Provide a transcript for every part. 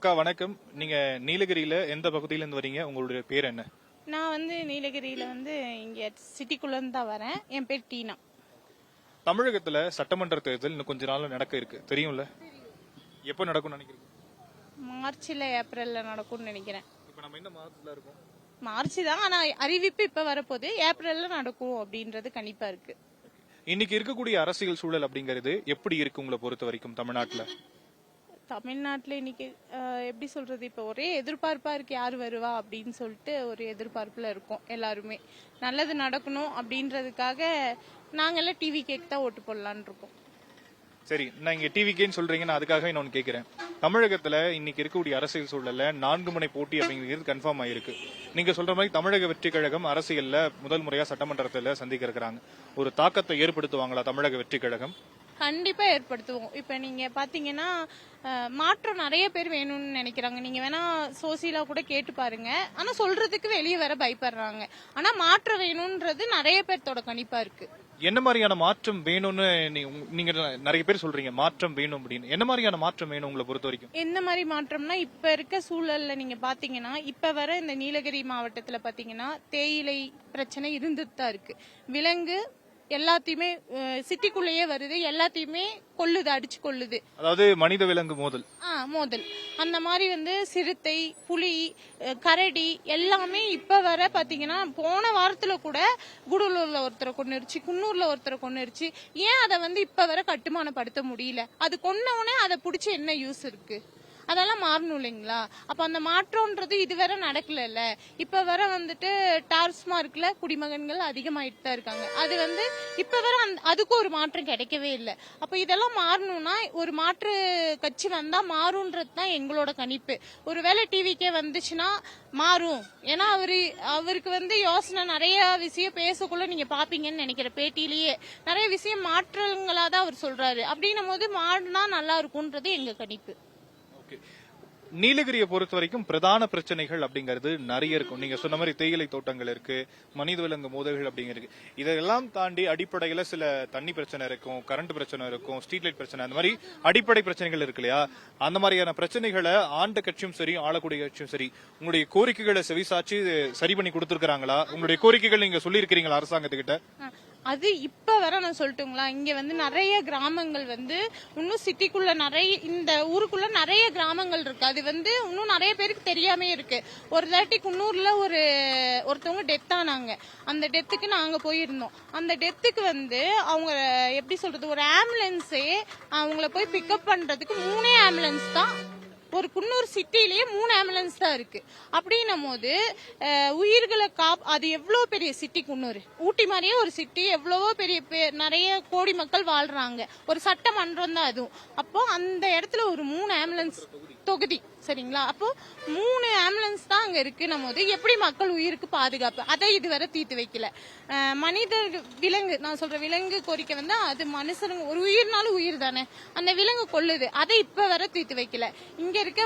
அக்கா வணக்கம். நீங்க நீலகிரியில எந்த பகுதியில இருந்து வரீங்க? உங்களுடைய பேர் என்ன? நான் நீலகிரியில இங்க சிட்டிக்குள்ள இருந்து தான் வரேன். என் பேர் டீனா. தமிழகத்துல சட்டமன்ற தேர்தல் இன்னும் கொஞ்ச நாள்ல நடக்க இருக்கு, தெரியும்ல? எப்ப நடக்கும்னு நினைக்கிறீங்க? மார்ச்ல ஏப்ரல்ல நடக்கும்னு நினைக்கிறேன். இப்ப நம்ம என்ன மாதத்துல இருக்கோம்? மார்ச் தான், ஆனா அறிவிப்பு இப்ப வரப்போகுது. ஏப்ரல்ல நடக்கும் அப்படின்றது கணிப்பா இருக்கு. இன்னைக்கு இருக்கக்கூடிய அரசியல் சூழல் அப்படிங்கிறது எப்படி இருக்கு உங்களை பொறுத்த வரைக்கும் தமிழ்நாட்டுல? தமிழ்நாட்டுல இன்னைக்கு எப்படி சொல்றது, இப்ப ஒரே எதிர்பார்ப்பா இருக்கு, யாரு வருவா அப்படின்னு சொல்லிட்டு ஒரு எதிர்பார்ப்புல இருக்கோம் எல்லாருமே. நல்லது நடக்கணும் அப்படின்றதுக்காக நாங்கெல்லாம் டிவி கேக்கு தான் ஓட்டு போடலான்னு இருக்கோம். சரி, நான் இங்க டிவிக்கேன்னு சொல்றீங்க, நான் அதுக்காக இன்னொன்னு கேட்கிறேன். தமிழகத்துல இன்னைக்கு இருக்கக்கூடிய அரசியல் சூழல்ல 4 முனை போட்டி அப்படிங்கிறது கன்ஃபார்ம் ஆயிருக்கு. நீங்க சொல்ற மாதிரி தமிழக வெற்றி கழகம் அரசியல்ல முதல் முறையா சட்டமன்றத்துல சந்திக்க இருக்கிறாங்க. ஒரு தாக்கத்தை ஏற்படுத்துவாங்களா தமிழக வெற்றி கழகம்? கண்டிப்பா ஏற்படுத்துவோம். இப்ப நீங்க பாத்தீங்கன்னா மாற்றம் நிறைய பேர் வேணும்னு நினைக்கிறாங்க. நீங்க வேணா சோசியலா கூட கேட்டு பாருங்க. ஆனா சொல்றதுக்கு வெளியே வர பயப்படுறாங்க. ஆனா மாற்றம் வேணும்ன்றது நிறைய பேர்த்தோட கணிப்பா இருக்கு. என்ன மாதிரியான மாற்றம் வேணும்னு நீங்க நிறைய பேர் சொல்றீங்க, மாற்றம் வேணும் அப்படின்னு. என்ன மாதிரியான மாற்றம் வேணும் உங்களை பொறுத்த வரைக்கும்? எந்த மாதிரி மாற்றம்னா, இப்ப இருக்க சூழல்ல நீங்க பாத்தீங்கன்னா, இப்ப வர இந்த நீலகிரி மாவட்டத்துல பாத்தீங்கன்னா தேயிலை பிரச்சனை இருந்துட்டு தான் இருக்கு. விலங்கு எல்லாத்தையுமே சிட்டிக்குள்ளேயே வருது, எல்லாத்தையுமே கொல்லுது, அடிச்சு கொல்லுது. அதாவது மனித விலங்கு மோதல். மோதல் அந்த மாதிரி சிறுத்தை, புலி, கரடி எல்லாமே இப்ப வர பாத்தீங்கன்னா, போன வாரத்துல கூட குடலூர்ல ஒருத்தரை கொன்னுருச்சு, குன்னூர்ல ஒருத்தரை கொன்னுருச்சு. ஏன் அதை இப்ப வர கட்டுமானப்படுத்த முடியல? அது கொன்னவுடனே அதை புடிச்சு என்ன யூஸ் இருக்கு? அதெல்லாம் மாறணும் இல்லைங்களா? அப்ப அந்த மாற்றம்ன்றது இதுவரை நடக்கல. இப்ப வர டாஸ்மார்க்ல குடிமகன்கள் அதிகமாயிட்டு தான் இருக்காங்க. அது இப்ப வர அதுக்கு ஒரு மாற்றம் கிடைக்கவே இல்லை. அப்ப இதெல்லாம் மாறணும்னா ஒரு மாற்று கட்சி வந்தா மாறும்ன்றது தான் எங்களோட கணிப்பு. ஒருவேளை டிவிக்கே வந்துச்சுன்னா மாறும். ஏன்னா அவருக்கு யோசனை நிறைய விஷயம் பேசக்குள்ள நீங்க பாப்பீங்கன்னு நினைக்கிற பேட்டியிலேயே நிறைய விஷயம் மாற்றங்களாதான் அவர் சொல்றாரு. அப்படின்னும் போது மாறினா நல்லா இருக்கும்ன்றது எங்க கணிப்பு. நீலகிரியை பொறுத்த வரைக்கும் பிரதான பிரச்சனைகள் அப்படிங்கிறது நிறைய இருக்கும். நீங்க சொன்ன மாதிரி தேயிலை தோட்டங்கள் இருக்கு, மனித விலங்கு மோதல்கள் அப்படிங்கிறது. இதெல்லாம் தாண்டி அடிப்படையில சில தண்ணி பிரச்சனை இருக்கும், கரண்ட் பிரச்சனை இருக்கும், ஸ்ட்ரீட் லைட் பிரச்சனை, அந்த மாதிரி அடிப்படை பிரச்சனைகள் இருக்கு இல்லையா? அந்த மாதிரியான பிரச்சனைகளை ஆண்ட கட்சியும் சரி, ஆளக்கூடிய கட்சியும் சரி, உங்களுடைய கோரிக்கைகளை செவிசாச்சு சரி பண்ணி கொடுத்திருக்காங்களா? உங்களுடைய கோரிக்கைகள் நீங்க சொல்லி இருக்கிறீங்களா அரசாங்கத்துக்கிட்ட? அது இப்ப வர நான் சொல்லட்டுங்களா, இங்க நிறைய கிராமங்கள் இன்னும் சிட்டிக்குள்ள நிறைய, இந்த ஊருக்குள்ள நிறைய கிராமங்கள் இருக்கு. அது இன்னும் நிறைய பேருக்கு தெரியாம இருக்கு. ஒரு தாட்டி குன்னூர்ல ஒருத்தவங்க டெத் ஆனாங்க. அந்த டெத்துக்கு நாங்க போயிருந்தோம். அந்த டெத்துக்கு அவங்க எப்படி சொல்றது, ஒரு ஆம்புலன்ஸே அவங்கள போய் பிக்கப் பண்றதுக்கு 3 ஆம்புலன்ஸ் தான். ஒரு குன்னூர் சிட்டிலேயே 3 ஆம்புலன்ஸ் தான் இருக்கு. அப்படின்னும் போது உயிர்களை அது எவ்வளவு பெரிய சிட்டி குன்னூர். ஊட்டி மாதிரியே ஒரு சிட்டி, எவ்வளவோ பெரிய நிறைய கோடி மக்கள் வாழ்றாங்க. ஒரு சட்டமன்றம் தான் அதுவும். அப்போ அந்த இடத்துல ஒரு 3 ஆம்புலன்ஸ் தொகுதி, சரிங்களா? அப்போ 3 ஆம்புலன்ஸ் தான் அங்க இருக்குன்னும் போது எப்படி மக்கள் உயிருக்கு பாதுகாப்பு? அதை இதுவரை தீர்த்து வைக்கல. மனித விலங்கு, நான் சொல்ற விலங்கு கோரிக்கை அது மனுஷனுங்க, ஒரு உயிர்னாலும் உயிர் தானே, அந்த விலங்கு கொல்லுது, அதை இப்ப வர தீர்த்து வைக்கல. இங்க இருக்க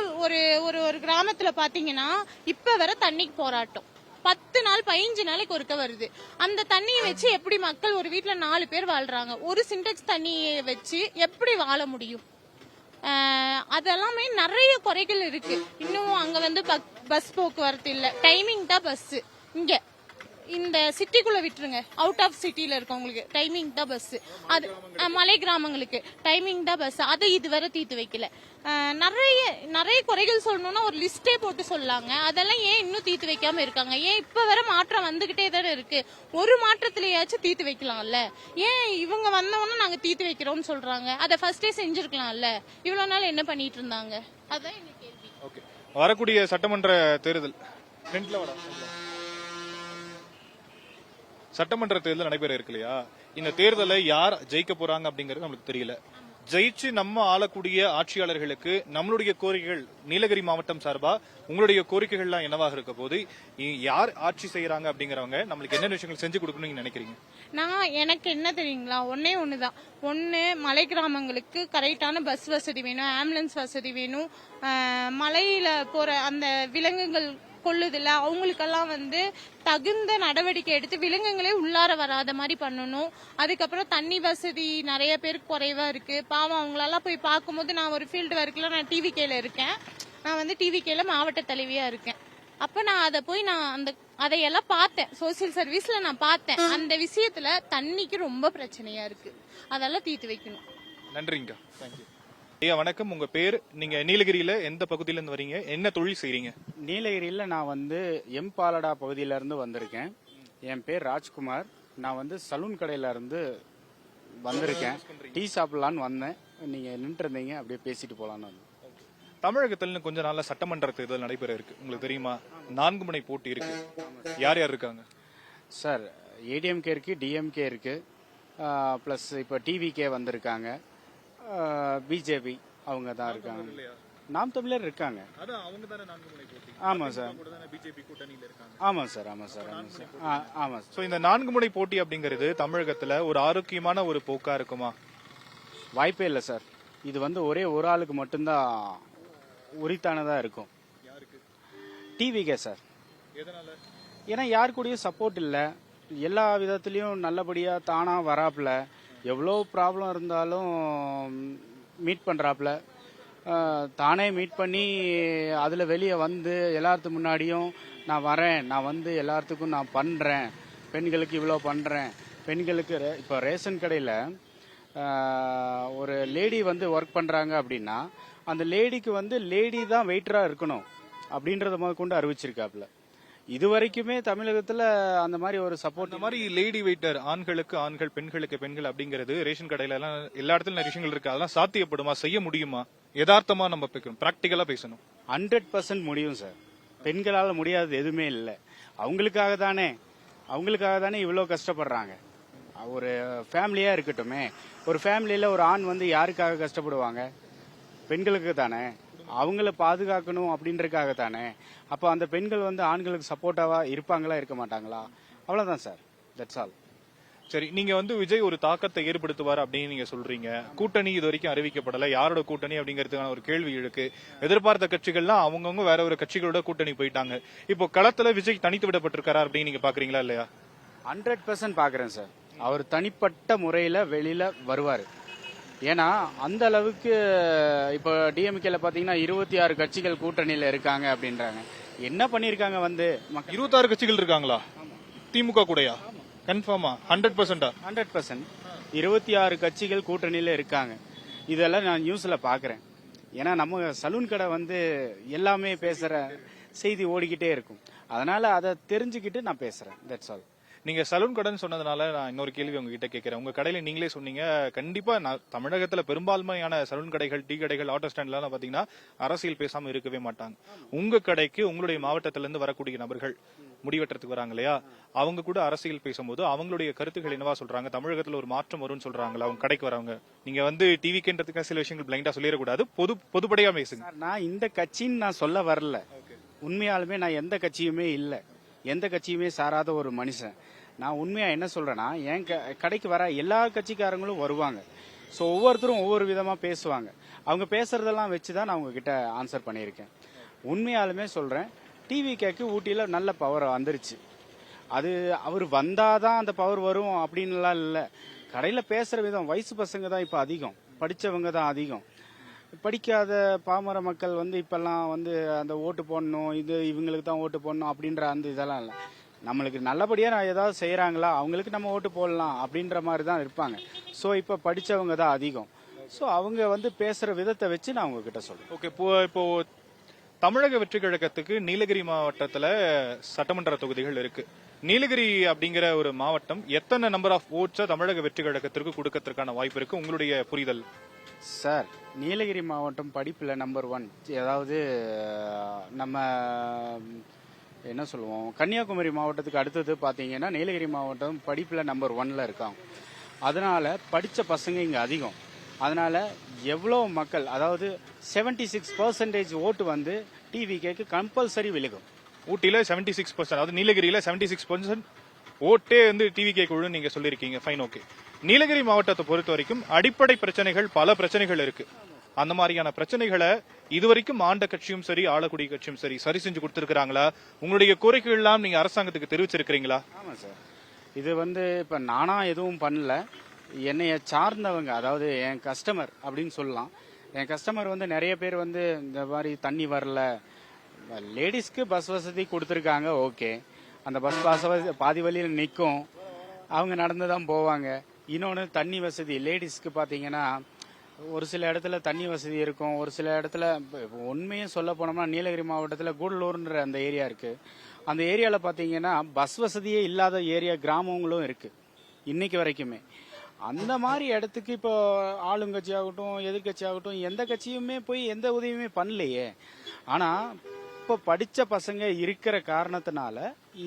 ஒரு கிராமத்துல பாத்தீங்கன்னா இப்ப வர தண்ணிக்கு போராட்டம் 10 நாள் 15 நாளைக்கு ஒருக்க வருது. அந்த தண்ணியை வச்சு எப்படி மக்கள், ஒரு வீட்டுல 4 பேர் வாழ்றாங்க, ஒரு சின்டெக்ஸ் தண்ணியை வச்சு எப்படி வாழ முடியும்? அதெல்லாமே நிறைய குறைகள் இருக்கு. இன்னும் அங்க பஸ் போக்குவரத்து இல்ல, டைமிங் தான் பஸ். இங்க இந்த சிட்டிக்குள்ள விட்டுருங்க, அவுட் ஆஃப் சிட்டில இருக்கவங்களுக்கு டைமிங் தான் பஸ். அது மலை கிராமங்களுக்கு டைமிங் தான் பஸ். அதை இதுவரை தீர்த்து வைக்கல. நிறைய குறைகள் சொல்லணும்னா ஒரு லிஸ்டே போட்டு சொல்லாங்க. அதெல்லாம் ஏன் இன்னும் தீர்த்து வைக்காம இருக்காங்க? ஏன் இப்ப வர மாற்றம் வந்துகிட்டே தானே இருக்கு. ஒரு மாற்றத்திலேயாச்சும் தீர்த்து வைக்கலாம்ல? ஏன் இவங்க வந்தவொன்னு நாங்க தீர்த்து வைக்கிறோம்னு சொல்றாங்க? அதை ஃபர்ஸ்டே செஞ்சிருக்கலாம்ல? இவ்வளவு நாள் என்ன பண்ணிட்டு இருந்தாங்க? அதான் எனக்கு கேள்வி. வரக்கூடிய சட்டமன்ற தேர்தல் சட்டமன்ற தேர்தல் நடைபெற இருக்கு இல்லையா? இந்த தேர்தலை யார் ஜெயிக்க போறாங்க அப்படிங்கறது நம்மளுக்கு தெரியல. ஜெயிச்சு நம்ம ஆளக்கூடிய ஆட்சியாளர்களுக்கு நம்மளுடைய கோரிக்கைகள், நீலகிரி மாவட்டம் சார்பா உங்களுடைய கோரிக்கைகள்லாம் என்னவாக இருக்க போது, யார் ஆட்சி செய்யறாங்க அப்படிங்கறவங்க நம்மளுக்கு என்ன விஷயங்கள் செஞ்சு கொடுக்கணும்னு நினைக்கிறீங்க? எனக்கு என்ன தெரியுங்களா, ஒண்ணுதான். மலை கிராமங்களுக்கு கரெக்டான பஸ் வசதி வேணும், ஆம்புலன்ஸ் வசதி வேணும். மலையில போற அந்த விலங்குகள் கொள்ளுதுல, அவங்களுக்கெல்லாம் தகுந்த நடவடிக்கை எடுத்து விலங்குகளே உள்ளார வராத மாதிரி பண்ணணும். அதுக்கப்புறம் தண்ணி வசதி நிறைய பேருக்கு குறைவா இருக்கு. பாவம் அவங்களெல்லாம் போய் பார்க்கும்போது, நான் ஒரு ஃபீல்டு ஒர்க்ல நான் டிவி கேல இருக்கேன். நான் வந்து டிவிகேல மாவட்ட தலைவியா இருக்கேன். அப்ப நான் அதையெல்லாம் பார்த்தேன். சோசியல் சர்வீஸ்ல நான் பார்த்தேன். அந்த விஷயத்துல தண்ணிக்கு ரொம்ப பிரச்சனையா இருக்கு. அதெல்லாம் தீர்த்து வைக்கணும். நன்றிங்க. தேங்க்யூ. ஐயா வணக்கம். உங்க பேர், நீங்க நீலகிரியில எந்த பகுதியில இருந்து வரீங்க, என்ன தொழில் செய்றீங்க? நீலகிரியில் நான் வந்து பாலடா பகுதியில இருந்து வந்திருக்கேன். என் பேர் ராஜ்குமார். நான் வந்து சலூன் கடையில இருந்து வந்திருக்கேன். டீ சாப்பிடலான்னு வந்தேன். நீங்க நின்று இருந்தீங்க, அப்படியே பேசிட்டு போலான்னு வந்தேன். தமிழகத்துல கொஞ்ச நாள்ல சட்டமன்ற தேர்தல் நடைபெற இருக்கு. உங்களுக்கு தெரியுமா? 4 முனை போட்டி இருக்கு. யார் யார் இருக்காங்க சார்? ஏடிஎம்கே இருக்கு, டிஎம்கே இருக்கு, பிளஸ் இப்போ டிவிகே வந்திருக்காங்க, பிஜேபி அவங்க தான் இருக்காங்க, நாம் தமிழர் இருக்காங்க. ஆமா சார், ஆமா சார், ஆமா சார், ஆமா சார், ஆமா சார். சோ இந்த 4 முனை போட்டி அப்படிங்கிறது தமிழகத்துல ஒரு ஆரோக்கியமான ஒரு போக்கா இருக்குமா? வாய்ப்பே இல்லை சார். இது வந்து ஒரே ஒரு ஆளுக்கு மட்டும்தான் உரித்தானதா இருக்கும். TVK sir. ஏன்னா யாரு கூடயும் சப்போர்ட் இல்லை. எல்லா விதத்திலையும் நல்லபடியா தானா வராப்புல, எவ்வளோ ப்ராப்ளம் இருந்தாலும் மீட் பண்றாப்புல, தானே மீட் பண்ணி அதில் வெளியே வந்து எல்லாத்துக்கு முன்னாடியும் நான் வரேன், நான் வந்து எல்லாத்துக்கும் நான் பண்ணுறேன், பெண்களுக்கு இவ்வளோ பண்ணுறேன். பெண்களுக்கு இப்போ ரேஷன் கடையில் ஒரு லேடி வந்து ஒர்க் பண்ணுறாங்க அப்படின்னா அந்த லேடிக்கு வந்து லேடி தான் வெயிட்டராக இருக்கணும் அப்படின்றத முதல் கொண்டு அறிவிச்சிருக்காப்புல. இது வரைக்குமே தமிழகத்தில் அந்த மாதிரி ஒரு சப்போர்ட். இந்த மாதிரி லேடி வெயிட்டர், ஆண்களுக்கு ஆண்கள், பெண்களுக்கு பெண்கள் அப்படிங்கிறது ரேஷன் கடையில எல்லாம் எல்லா இடத்துல நிறைய விஷயங்கள் இருக்கு. அதெல்லாம் சாத்தியப்படுமா? செய்ய முடியுமா? யதார்த்தமா நம்ம பேசணும், பிராக்டிக்கலா பேசணும். 100% முடியும் சார். பெண்களால் முடியாதது எதுவுமே இல்லை. அவங்களுக்காக தானே இவ்வளோ கஷ்டப்படுறாங்க. ஒரு ஃபேமிலியா இருக்கட்டுமே, ஒரு ஃபேமிலியில ஒரு ஆண் வந்து யாருக்காக கஷ்டப்படுவாங்க? பெண்களுக்கு தானே. அவங்கள பாதுகாக்கணும் அப்படின்றதுக்காக தானே. அப்போ அந்த பெண்கள் வந்து ஆண்களுக்கு சப்போர்ட்டாவா இருப்பாங்களா, இருக்க மாட்டாங்களா? அவ்வளவுதான் சார். That's all. சரி, நீங்க வந்து விஜய் ஒரு தாக்கத்தை ஏற்படுத்துவார் அப்படின்னு நீங்க சொல்றீங்க. கூட்டணி இது வரைக்கும் அறிவிக்கப்படல. யாரோட கூட்டணி அப்படிங்கறதுக்கான ஒரு கேள்வி இருக்கு. எதிர்பார்த்த கட்சிகள்லாம் அவங்கவுங்க வேற ஒரு கட்சிகளோட கூட்டணி போயிட்டாங்க. இப்போ களத்துல விஜய் தனித்து விடப்பட்டிருக்காரா அப்படின்னு நீங்க பாக்குறீங்களா இல்லையா? 100% பாக்குறேன் சார். அவர் தனிப்பட்ட முறையில வெளியில வருவாரு. ஏன்னா அந்த அளவுக்கு இப்போ டிஎம்கேல பாத்தீங்கன்னா 26 கட்சிகள் கூட்டணியில இருக்காங்க அப்படின்றாங்க. என்ன பண்ணிருக்காங்க வந்து 26 கட்சிகள் இருக்காங்களா? திமுக கூடயா? கன்ஃபார்மா? 100%? 100%. 26 கட்சிகள் கூட்டணியில இருக்காங்க. இதெல்லாம் நான் நியூஸ்ல பாக்குறேன். ஏன்னா நம்ம சலூன் கடை வந்து எல்லாமே பேசுற செய்தி ஓடிக்கிட்டே இருக்கும். அதனால அதை தெரிஞ்சுக்கிட்டு நான் பேசுறேன். That's all. நீங்க சலூன் கடைன்னு சொன்னதுனால நான் இன்னொரு கேள்வி உங்ககிட்ட கேட்கிறேன். உங்க கடையில நீங்களே சொன்னீங்க, கண்டிப்பா தமிழகத்துல பெரும்பான்மையான சலூன் கடைகள், டீ கடைகள், ஆட்டோ ஸ்டாண்ட்ல எல்லாம் பாத்தீங்கன்னா அரசியல் பேசாம இருக்கவே மாட்டாங்க. உங்க கடைக்கு உங்களுடைய மாவட்டத்தில இருந்து வரக்கூடிய நபர்கள் முடிவெட்டுறதுக்கு வராங்க இல்லையா, அவங்க கூட அரசியல் பேசும்போது அவங்களுடைய கருத்துக்கள் என்னவா சொல்றாங்க? தமிழகத்துல ஒரு மாற்றம் வரும்னு சொல்றாங்களா அவங்க கடைக்கு வரவங்க? நீங்க வந்து டிவிக்குன்றதுக்காக சில விஷயங்கள் பிளைண்டா சொல்லிடக்கூடாது, பொதுப்படையா பேசுங்க. நான் இந்த கட்சின்னு நான் சொல்ல வரல. உண்மையாலுமே நான் எந்த கட்சியுமே இல்லை, எந்த கட்சியுமே சாராத ஒரு மனுஷன். நான் உண்மையா என்ன சொல்றேன்னா, என் கடைக்கு வர எல்லா கட்சிக்காரங்களும் வருவாங்க. ஸோ ஒவ்வொருத்தரும் ஒவ்வொரு விதமா பேசுவாங்க. அவங்க பேசுறதெல்லாம் வச்சுதான் நான் உங்ககிட்ட ஆன்சர் பண்ணியிருக்கேன். உண்மையாலுமே சொல்றேன், டிவிகேக்கு ஊட்டியில நல்ல பவர் வந்துருச்சு. அது அவர் வந்தாதான் அந்த பவர் வரும் அப்படின்லாம் இல்லை. கடையில பேசுற விதம், வயசு பசங்க தான் இப்ப அதிகம், படிச்சவங்க தான் அதிகம். படிக்காத பாமர மக்கள் வந்து இப்பெல்லாம் வந்து அந்த ஓட்டு போடணும், இது இவங்களுக்கு தான் ஓட்டு போடணும் அப்படின்ற அந்த இதெல்லாம் இல்லை. நம்மளுக்கு நல்லபடியா நான் ஏதாவது செய்யறாங்களா, அவங்களுக்கு நம்ம ஓட்டு போடலாம் அப்படின்ற மாதிரி தான் இருப்பாங்க. ஸோ இப்ப படிச்சவங்க தான் அதிகம். ஸோ அவங்க வந்து பேசுற விதத்தை வச்சு நான் உங்ககிட்ட சொல்றேன். ஓகே, இப்போ தமிழக வெற்றி கழகத்துக்கு நீலகிரி மாவட்டத்துல சட்டமன்ற தொகுதிகள் இருக்கு. நீலகிரி அப்படிங்கிற ஒரு மாவட்டம் எத்தனை நம்பர் ஆஃப் ஓட்ஸை தமிழக வெற்றி கழகத்திற்கு கொடுக்கறதுக்கான வாய்ப்பு இருக்கு உங்களுடைய புரிதல்? சார், நீலகிரி மாவட்டம் படிப்புல நம்பர் 1. அதாவது நம்ம என்ன சொல்லுவோம், கன்னியாகுமரி மாவட்டத்துக்கு அடுத்தது பாத்தீங்கன்னா நீலகிரி மாவட்டம் படிப்புல நம்பர் 1ல இருக்காங்க. அதனால படிச்ச பசங்க இங்க அதிகம். அதனால எவ்வளோ மக்கள், அதாவது 76% ஓட்டு வந்து டிவிகேக்கு கம்பல்சரி விழுகும். ஊட்டியில 76%, அதாவது நீலகிரியில 76% ஓட்டே வந்து டிவிகே குழு நீங்க சொல்லிருக்கீங்க. Fine, okay. நீலகிரி மாவட்டத்தை பொறுத்த வரைக்கும் அடிப்படை பிரச்சனைகள், பல பிரச்சனைகள் இருக்கு. அந்த மாதிரியான பிரச்சனைகளை இதுவரைக்கும் ஆண்ட கட்சியும் சரி, ஆளக்கூடிய கட்சியும் சரி செஞ்சு கொடுத்திருக்காங்களா? உங்களுடைய கோரிக்கைகள் எல்லாம் நீங்க அரசாங்கத்துக்கு தெரிவிச்சிருக்கீங்களா? ஆமா சார். இது வந்து இப்ப நானா எதுவும் பண்ணல, என்னைய சார்ந்தவங்க, அதாவது என் கஸ்டமர் அப்படின்னு சொல்லலாம், என் கஸ்டமர் வந்து நிறைய பேர் வந்து இந்த மாதிரி தண்ணி வரல, லேடிஸ்க்கு பஸ் வசதி கொடுத்துருக்காங்க, ஓகே. அந்த பஸ் வசதி பாதி வழியில் நிற்கும், அவங்க நடந்து தான் போவாங்க. இன்னொன்று தண்ணி வசதி லேடிஸ்க்கு பார்த்தீங்கன்னா ஒரு சில இடத்துல தண்ணி வசதி இருக்கும், ஒரு சில இடத்துல உண்மையும் சொல்ல போனோம்னா நீலகிரி மாவட்டத்தில் கூடலூர்ன்ற அந்த ஏரியா இருக்கு. அந்த ஏரியாவில் பார்த்தீங்கன்னா பஸ் வசதியே இல்லாத ஏரியா கிராமங்களும் இருக்கு இன்னைக்கு வரைக்குமே. அந்த மாதிரி இடத்துக்கு இப்போ ஆளுங்கட்சி ஆகட்டும் எதிர்கட்சி ஆகட்டும் எந்த கட்சியுமே போய் எந்த உதவியுமே பண்ணலையே. ஆனா இப்போ படிச்ச பசங்க இருக்கிற காரணத்தினால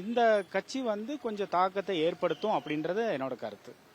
இந்த கட்சி வந்து கொஞ்சம் தாக்கத்தை ஏற்படுத்தும் அப்படின்றது என்னோட கருத்து.